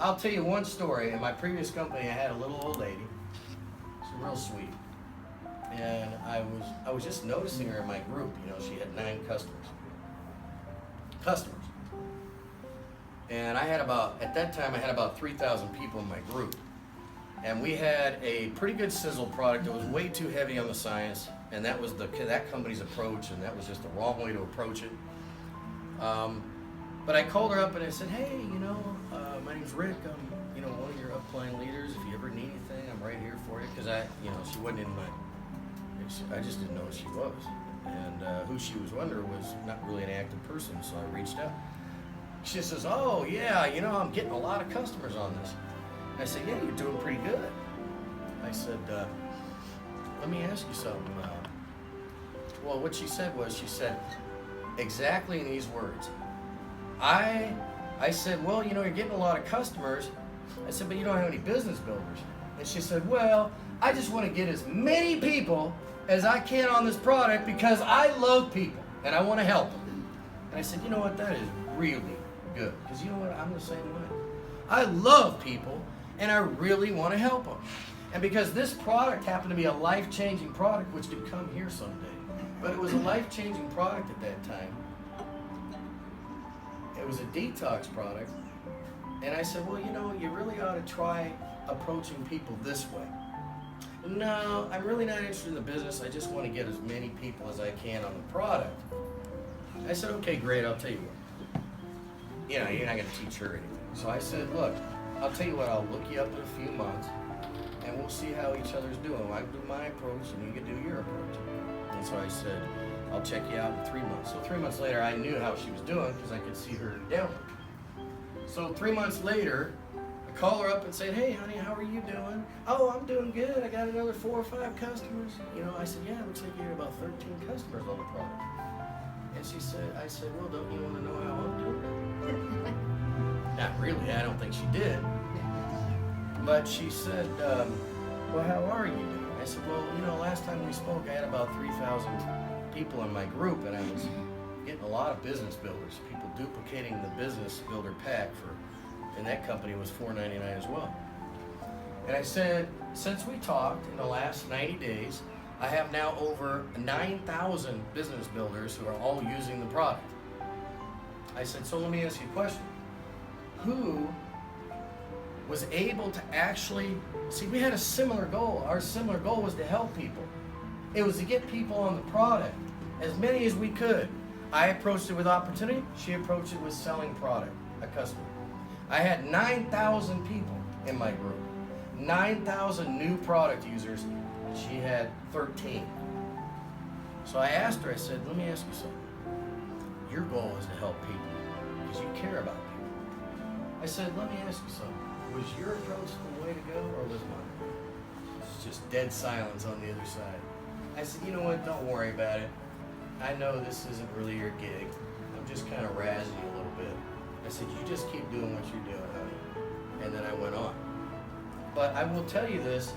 I'll tell you one story. In my previous company, I had a little old lady. She's real sweet. And I was just noticing her in my group. You know, she had 9 customers. And I had at that time, I had about 3,000 people in my group. And we had a pretty good sizzle product that was way too heavy on the science. And that was that company's approach, and that was just the wrong way to approach it. But I called her up and I said, hey, you know, my name's Rick. I'm, you know, one of your upline leaders. If you ever need anything, I'm right here for you. Because she wasn't in my, I just didn't know who she was. And who she was under was not really an active person, so I reached out. She says, oh, yeah, you know, I'm getting a lot of customers on this. I said, yeah, you're doing pretty good. I said, let me ask you something. Well, what she said was, she said, exactly in these words, I said, well, you know, you're getting a lot of customers. I said, but you don't have any business builders. And she said, well, I just want to get as many people as I can on this product because I love people and I want to help them. And I said, you know what, that is really good. Because you know what, I'm the same way. I love people and I really want to help them. And because this product happened to be a life-changing product, which could come here someday, but it was a life-changing product at that time. It was a detox product. And I said, well, you know, you really ought to try approaching people this way. No, I'm really not interested in the business. I just want to get as many people as I can on the product. I said, okay, great, I'll tell you what. You know, you're not going to teach her anything. So I said, look, I'll tell you what, I'll look you up in a few months, and we'll see how each other's doing. I do my approach, and you can do your approach. And so I said, I'll check you out in 3 months. So 3 months later, I knew how she was doing because I could see her downward. So 3 months later, I call her up and say, hey, honey, how are you doing? Oh, I'm doing good. I got another 4 or 5 customers. You know, I said, yeah, it looks like you have about 13 customers on the product. And she said, I said, well, don't you want to know how I'm doing? Not really. I don't think she did. But she said, well, how are you doing? I said, well, you know, last time we spoke, I had about 3,000 people in my group, and I was getting a lot of business builders, people duplicating the business builder pack and that company was $4.99 as well. And I said, since we talked in the last 90 days, I have now over 9,000 business builders who are all using the product. I said, so let me ask you a question. Who was able to actually, see, we had a similar goal. Our similar goal was to help people. It was to get people on the product, as many as we could. I approached it with opportunity. She approached it with selling product, a customer. I had 9,000 people in my group, 9,000 new product users. She had 13. So I asked her, I said, let me ask you something. Your goal is to help people because you care about people. I said, let me ask you something. Was your approach the way to go or was mine? It's just dead silence on the other side. I said, you know what, don't worry about it. I know this isn't really your gig. I'm just kind of razzing you a little bit. I said, you just keep doing what you're doing, honey. And then I went on. But I will tell you this,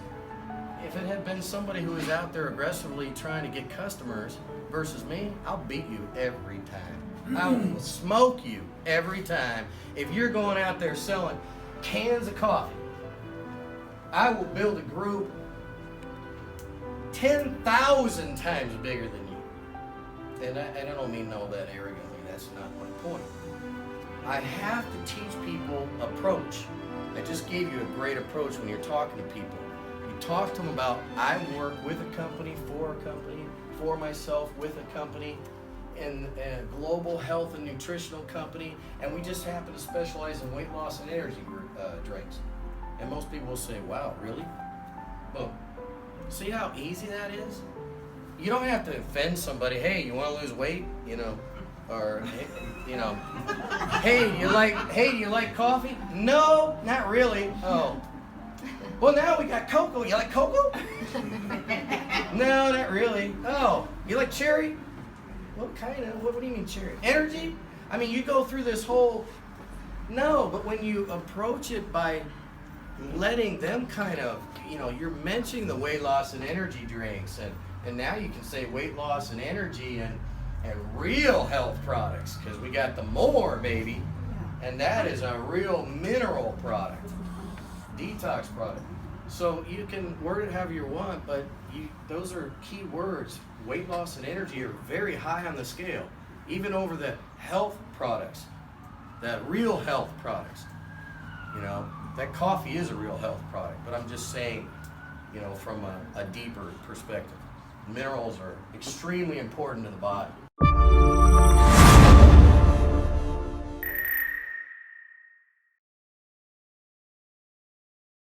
if it had been somebody who was out there aggressively trying to get customers versus me, I'll beat you every time. I will smoke you every time. If you're going out there selling cans of coffee, I will build a group 10,000 times bigger than you. And I don't mean all that arrogantly. That's not my point. I have to teach people approach. I just gave you a great approach when you're talking to people. You talk to them about, I work with a company, for myself, with a company, in a global health and nutritional company, and we just happen to specialize in weight loss and energy drinks. And most people will say, wow, really? Boom. See how easy that is? You don't have to offend somebody. Hey, you want to lose weight? You know, or you know, hey, do you like coffee? No, not really. Oh, well, now we got cocoa. You like cocoa? No, not really. Oh, you like cherry? What kind of? What do you mean cherry? Energy? I mean, you go through this whole. No, but when you approach it by letting them kind of, you know, you're mentioning the weight loss and energy drinks, and now you can say weight loss and energy and real health products, because we got the more, baby. And that is a real mineral product, detox product. So you can word it however you want, but those are key words. Weight loss and energy are very high on the scale, even over the health products, that real health products. You know, that coffee is a real health product, but I'm just saying, you know, from a deeper perspective. Minerals are extremely important to the body.